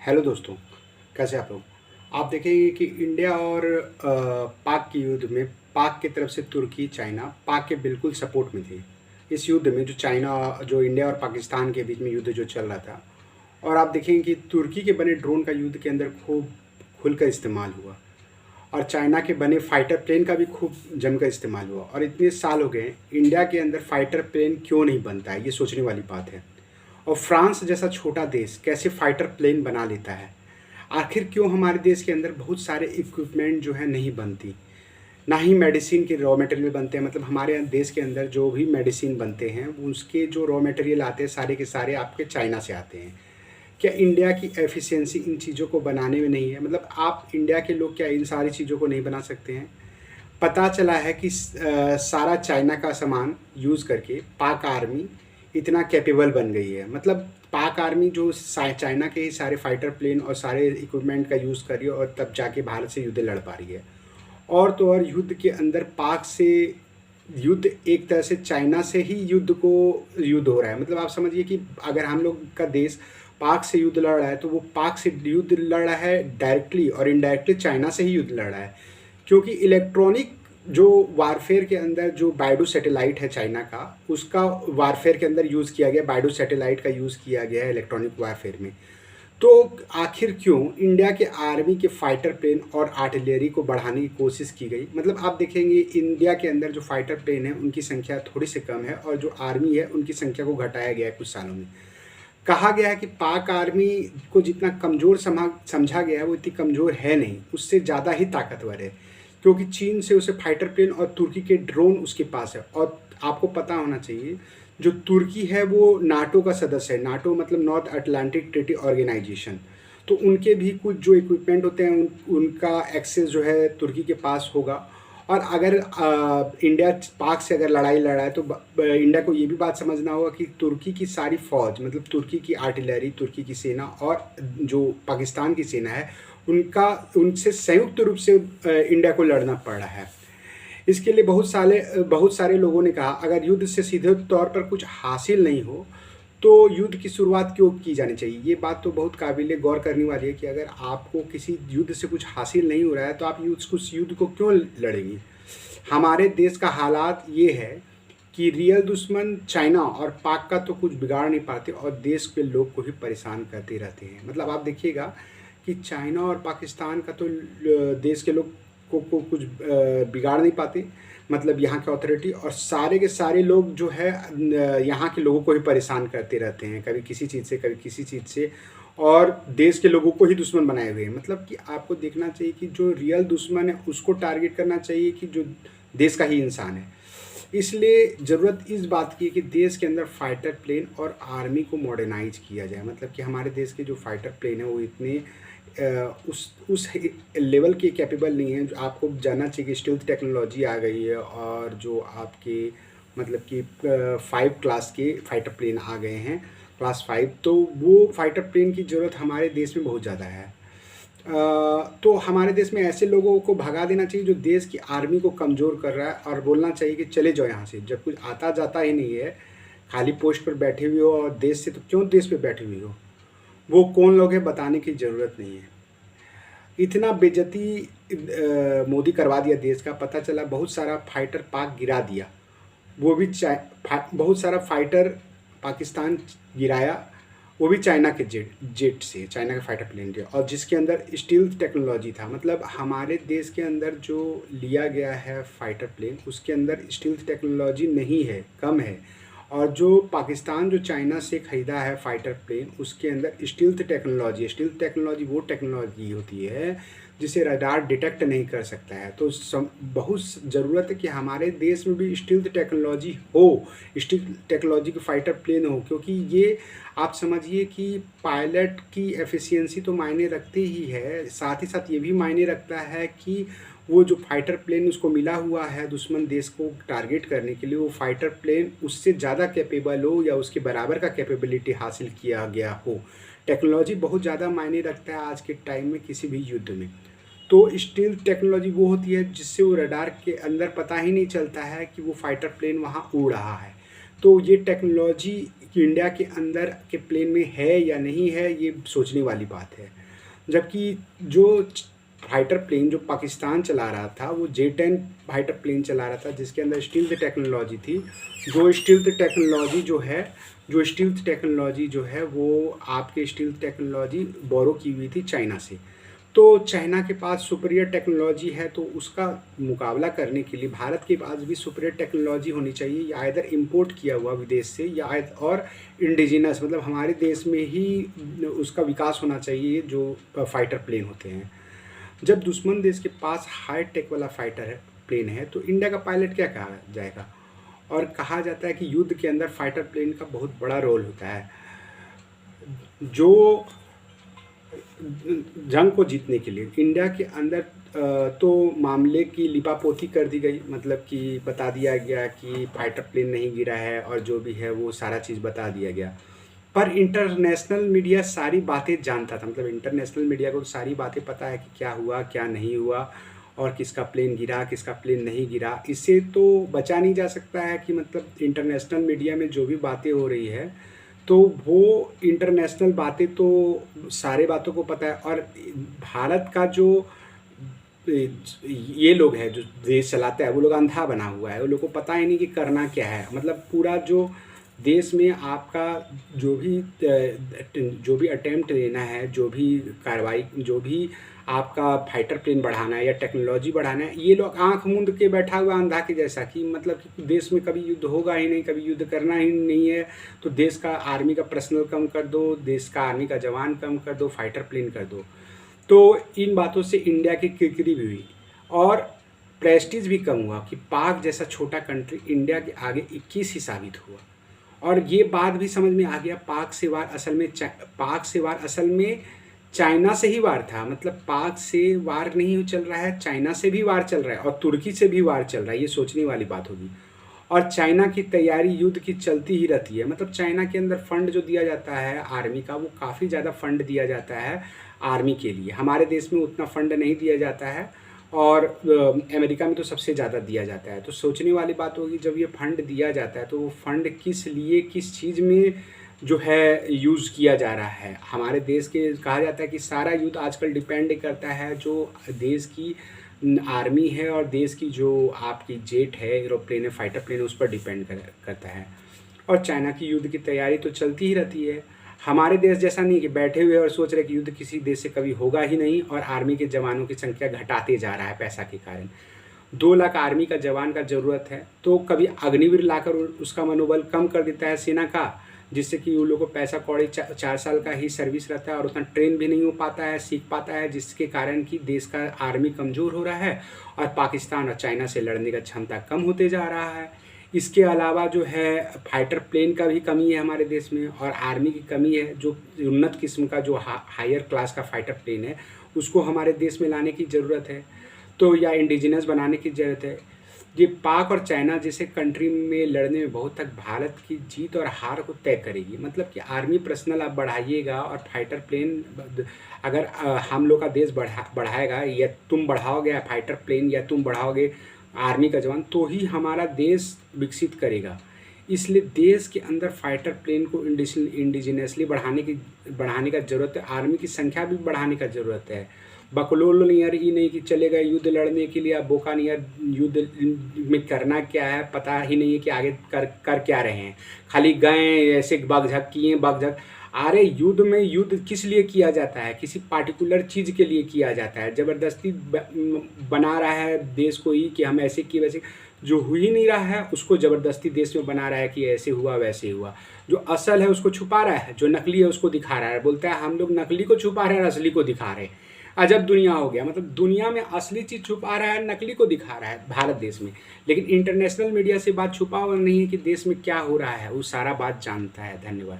Hello दोस्तों, कैसे आप लोग। आप देखेंगे कि इंडिया और पाक के युद्ध में पाक की तरफ से तुर्की चाइना पाक के बिल्कुल सपोर्ट में थी। इस युद्ध में जो इंडिया और पाकिस्तान के बीच में युद्ध जो चल रहा था, और आप देखेंगे कि तुर्की के बने ड्रोन का युद्ध के अंदर खूब खुलकर इस्तेमाल हुआ, और चाइना के बने फाइटर प्लेन का भी खूब जमकर इस्तेमाल हुआ। और इतने साल हो गए, इंडिया के अंदर फाइटर प्लेन क्यों नहीं बनता है, ये सोचने वाली बात है। और फ्रांस जैसा छोटा देश कैसे फाइटर प्लेन बना लेता है। आखिर क्यों हमारे देश के अंदर बहुत सारे इक्विपमेंट जो है नहीं बनती, ना ही मेडिसिन के रॉ मटेरियल बनते हैं। मतलब हमारे देश के अंदर जो भी मेडिसिन बनते हैं उसके जो रॉ मटेरियल आते हैं सारे के सारे आपके चाइना से आते हैं। क्या इंडिया की एफिशिएंसी इन चीज़ों को बनाने में नहीं है? मतलब आप इंडिया के लोग क्या इन सारी चीज़ों को नहीं बना सकते हैं? पता चला है कि सारा चाइना का सामान यूज़ करके पाक आर्मी इतना कैपेबल बन गई है। मतलब पाक आर्मी जो चाइना के ही सारे फाइटर प्लेन और सारे इक्विपमेंट का यूज़ कर रही है, और तब जाके भारत से युद्ध लड़ पा रही है। और तो और युद्ध के अंदर पाक से युद्ध एक तरह से चाइना से ही युद्ध हो रहा है। मतलब आप समझिए कि अगर हम लोग का देश पाक से युद्ध लड़ रहा है, तो वो पाक से युद्ध लड़ रहा है डायरेक्टली, और इनडायरेक्टली चाइना से ही युद्ध लड़ रहा है। क्योंकि इलेक्ट्रॉनिक जो वारफेयर के अंदर जो बायडू सैटेलाइट है चाइना का, उसका वारफेयर के अंदर यूज़ किया गया, बायडू सैटेलाइट का यूज़ किया गया है इलेक्ट्रॉनिक वारफेयर में। तो आखिर क्यों इंडिया के आर्मी के फाइटर प्लेन और आर्टिलरी को बढ़ाने की कोशिश की गई? मतलब आप देखेंगे इंडिया के अंदर जो फाइटर प्लेन है उनकी संख्या थोड़ी सी कम है, और जो आर्मी है उनकी संख्या को घटाया गया है कुछ सालों में। कहा गया है कि पाक आर्मी को जितना कमज़ोर समझा गया है वो इतनी कमज़ोर है नहीं, उससे ज़्यादा ही ताकतवर है। क्योंकि चीन से उसे फाइटर प्लेन और तुर्की के ड्रोन उसके पास है। और आपको पता होना चाहिए, जो तुर्की है वो नाटो का सदस्य है। नाटो मतलब नॉर्थ अटलांटिक ट्रीटी ऑर्गेनाइजेशन। तो उनके भी कुछ जो इक्विपमेंट होते हैं उनका एक्सेस जो है तुर्की के पास होगा। और अगर इंडिया पाक से अगर लड़ाई लड़ा है, तो इंडिया को ये भी बात समझना होगा कि तुर्की की सारी फौज, मतलब तुर्की की आर्टिलरी, तुर्की की सेना और जो पाकिस्तान की सेना है, उनका उनसे संयुक्त रूप से इंडिया को लड़ना पड़ रहा है। इसके लिए बहुत सारे लोगों ने कहा, अगर युद्ध से सीधे तौर पर कुछ हासिल नहीं हो तो युद्ध की शुरुआत क्यों की जानी चाहिए। ये बात तो बहुत काबिल गौर करने वाली है कि अगर आपको किसी युद्ध से कुछ हासिल नहीं हो रहा है तो आप उस युद्ध को क्यों लड़ेंगे। हमारे देश का हालात ये है कि रियल दुश्मन चाइना और पाक का तो कुछ बिगाड़ नहीं पाते, और देश के लोग को ही परेशान करते रहते हैं। मतलब आप देखिएगा कि चाइना और पाकिस्तान का तो देश के लोग को कुछ बिगाड़ नहीं पाते। मतलब यहाँ के अथॉरिटी और सारे के सारे लोग जो है यहाँ के लोगों को ही परेशान करते रहते हैं, कभी किसी चीज़ से कभी किसी चीज़ से, और देश के लोगों को ही दुश्मन बनाए हुए हैं। मतलब कि आपको देखना चाहिए कि जो रियल दुश्मन है उसको टारगेट करना चाहिए, कि जो देश का ही इंसान है। इसलिए ज़रूरत इस बात की है कि देश के अंदर फाइटर प्लेन और आर्मी को मॉडर्नाइज किया जाए। मतलब कि हमारे देश के जो फाइटर प्लेन है वो इतने उस लेवल के कैपेबल नहीं है। जो आपको जानना चाहिए कि स्टील्थ टेक्नोलॉजी आ गई है, और जो आपके मतलब कि 5 क्लास के फाइटर प्लेन आ गए हैं, क्लास 5। तो वो फाइटर प्लेन की ज़रूरत हमारे देश में बहुत ज़्यादा है। तो हमारे देश में ऐसे लोगों को भगा देना चाहिए जो देश की आर्मी को कमज़ोर कर रहा है, और बोलना चाहिए कि चले जाओ यहाँ से, जब कुछ आता जाता ही नहीं है, खाली पोस्ट पर बैठे हुए हो, और देश से तो क्यों देश पे बैठे हुए हो, वो कौन लोग हैं बताने की ज़रूरत नहीं है। इतना बेइज्जती मोदी करवा दिया देश का। पता चला बहुत सारा फाइटर पाक गिरा दिया, वो भी बहुत सारा फाइटर पाकिस्तान गिराया, वो भी चाइना के जेट से, चाइना के फाइटर प्लेन के, और जिसके अंदर स्टील टेक्नोलॉजी था। मतलब हमारे देश के अंदर जो लिया गया है फाइटर प्लेन, उसके अंदर स्टील टेक्नोलॉजी नहीं है, कम है। और जो पाकिस्तान जो चाइना से ख़रीदा है फाइटर प्लेन, उसके अंदर स्टील्थ टेक्नोलॉजी वो टेक्नोलॉजी होती है जिसे रडार डिटेक्ट नहीं कर सकता है। तो बहुत ज़रूरत है कि हमारे देश में भी स्टील्थ टेक्नोलॉजी हो, स्टील्थ टेक्नोलॉजी के फाइटर प्लेन हो। क्योंकि ये आप समझिए कि पायलट की एफिशिएंसी तो मायने रखती ही है, साथ ही साथ ये भी मायने रखता है कि वो जो फाइटर प्लेन उसको मिला हुआ है दुश्मन देश को टारगेट करने के लिए, वो फाइटर प्लेन उससे ज़्यादा कैपेबल हो या उसके बराबर का कैपेबिलिटी हासिल किया गया हो। टेक्नोलॉजी बहुत ज़्यादा मायने रखता है आज के टाइम में किसी भी युद्ध में। तो स्टील्थ टेक्नोलॉजी वो होती है जिससे वो रडार के अंदर पता ही नहीं चलता है कि वो फाइटर प्लेन वहाँ उड़ रहा है। तो ये टेक्नोलॉजी इंडिया के अंदर के प्लेन में है या नहीं है, ये सोचने वाली बात है। जबकि जो फाइटर प्लेन जो पाकिस्तान चला रहा था, वो J-10 फाइटर प्लेन चला रहा था, जिसके अंदर स्टील्थ टेक्नोलॉजी थी। जो स्टील्थ टेक्नोलॉजी जो है वो आपके स्टील्थ टेक्नोलॉजी बोरो की हुई थी चाइना से। तो चाइना के पास सुपीरियर टेक्नोलॉजी है, तो उसका मुकाबला करने के लिए भारत के पास भी सुपीरियर टेक्नोलॉजी होनी चाहिए, या इधर इंपोर्ट किया हुआ विदेश से, या और इंडिजिनस मतलब हमारे देश में ही उसका विकास होना चाहिए जो फाइटर प्लेन होते हैं। जब दुश्मन देश के पास हाई टेक वाला प्लेन है, तो इंडिया का पायलट क्या कहा जाएगा। और कहा जाता है कि युद्ध के अंदर फाइटर प्लेन का बहुत बड़ा रोल होता है। जो जंग को जीतने के लिए इंडिया के अंदर तो मामले की लिपापोती कर दी गई, मतलब कि बता दिया गया कि फाइटर प्लेन नहीं गिरा है, और जो भी है वो सारा चीज़ बता दिया गया। पर इंटरनेशनल मीडिया सारी बातें जानता था, मतलब इंटरनेशनल मीडिया को सारी बातें पता है कि क्या हुआ क्या नहीं हुआ, और किसका प्लेन गिरा किसका प्लेन नहीं गिरा। इससे तो बचा नहीं जा सकता है कि मतलब इंटरनेशनल मीडिया में जो भी बातें हो रही है, तो वो इंटरनेशनल बातें तो सारे बातों को पता है। और भारत का जो ये लोग हैं जो देश चलाता है, वो लोग अंधा बना हुआ है, वो लोग को पता ही नहीं कि करना क्या है। मतलब पूरा जो देश में आपका जो भी अटेम्प्ट लेना है, जो भी कार्रवाई, जो भी आपका फाइटर प्लेन बढ़ाना है या टेक्नोलॉजी बढ़ाना है, ये लोग आंख मूंद के बैठा हुआ अंधा के जैसा, कि मतलब कि देश में कभी युद्ध होगा ही नहीं, कभी युद्ध करना ही नहीं है, तो देश का आर्मी का पर्सनल कम कर दो, देश का आर्मी का जवान कम कर दो, फाइटर प्लेन कर दो। तो इन बातों से इंडिया की किरकिरी भी हुई और प्रेस्टीज भी कम हुआ कि पाक जैसा छोटा कंट्री इंडिया के आगे 21 ही साबित हुआ। और ये बात भी समझ में आ गया, पाक से वार असल में चाइना से ही वार था। मतलब पाक से वार नहीं चल रहा है, चाइना से भी वार चल रहा है और तुर्की से भी वार चल रहा है। ये सोचने वाली बात होगी। और चाइना की तैयारी युद्ध की चलती ही रहती है। मतलब चाइना के अंदर फंड जो दिया जाता है आर्मी का, वो काफ़ी ज़्यादा फंड दिया जाता है आर्मी के लिए। हमारे देश में उतना फंड नहीं दिया जाता है, और अमेरिका में तो सबसे ज़्यादा दिया जाता है। तो सोचने वाली बात होगी, जब ये फंड दिया जाता है तो वो फंड किस लिए, किस चीज़ में जो है यूज़ किया जा रहा है। हमारे देश के कहा जाता है कि सारा युद्ध आजकल डिपेंड करता है जो देश की आर्मी है और देश की जो आपकी जेट है, एरोप्लेन है, फाइटर प्लेन है, उस पर डिपेंड करता है। और चाइना की युद्ध की तैयारी तो चलती ही रहती है। हमारे देश जैसा नहीं कि बैठे हुए और सोच रहे कि युद्ध किसी देश से कभी होगा ही नहीं, और आर्मी के जवानों की संख्या घटाते जा रहा है पैसा के कारण। 2 लाख आर्मी का जवान का ज़रूरत है, तो कभी अग्निवीर लाकर उसका मनोबल कम कर देता है सेना का, जिससे कि उन लोगों को पैसा कौड़ी 4 साल का ही सर्विस रहता है और उतना ट्रेन भी नहीं हो पाता है, सीख पाता है, जिसके कारण कि देश का आर्मी कमज़ोर हो रहा है और पाकिस्तान और चाइना से लड़ने का क्षमता कम होते जा रहा है। इसके अलावा जो है फाइटर प्लेन का भी कमी है हमारे देश में, और आर्मी की कमी है। जो उन्नत किस्म का जो हायर क्लास का फाइटर प्लेन है, उसको हमारे देश में लाने की ज़रूरत है, तो या इंडिजिनस बनाने की ज़रूरत है। ये पाक और चाइना जैसे कंट्री में लड़ने में बहुत तक भारत की जीत और हार को तय करेगी। मतलब कि आर्मी पर्सनल आप बढ़ाइएगा और फाइटर प्लेन अगर हम लोग का देश बढ़ाएगा, या तुम बढ़ाओगे फाइटर प्लेन या तुम बढ़ाओगे आर्मी का जवान, तो ही हमारा देश विकसित करेगा। इसलिए देश के अंदर फाइटर प्लेन को इंडिजिनसली बढ़ाने का ज़रूरत है। आर्मी की संख्या भी बढ़ाने का ज़रूरत है। बकलोल नियर ही नहीं कि चले गए युद्ध लड़ने के लिए, अब बोका नियर युद्ध में करना क्या है पता ही नहीं है कि आगे कर क्या रहे हैं। खाली गए ऐसे बगझक किए बगझक। अरे युद्ध में युद्ध किस लिए किया जाता है? किसी पार्टिकुलर चीज़ के लिए किया जाता है। ज़बरदस्ती बना रहा है देश को ही कि हम ऐसे किए वैसे, जो हो ही नहीं रहा है उसको ज़बरदस्ती देश में बना रहा है कि ऐसे हुआ वैसे हुआ। जो असल है उसको छुपा रहा है, जो नकली है उसको दिखा रहा है। बोलता है हम लोग नकली को छुपा रहे हैं और असली को दिखा रहे हैं। अजब दुनिया हो गया। मतलब दुनिया में असली चीज़ छुपा रहा है, नकली को दिखा रहा है भारत देश में, लेकिन इंटरनेशनल मीडिया से बात छुपा हुआ नहीं है कि देश में क्या हो रहा है, वो सारा बात जानता है। धन्यवाद।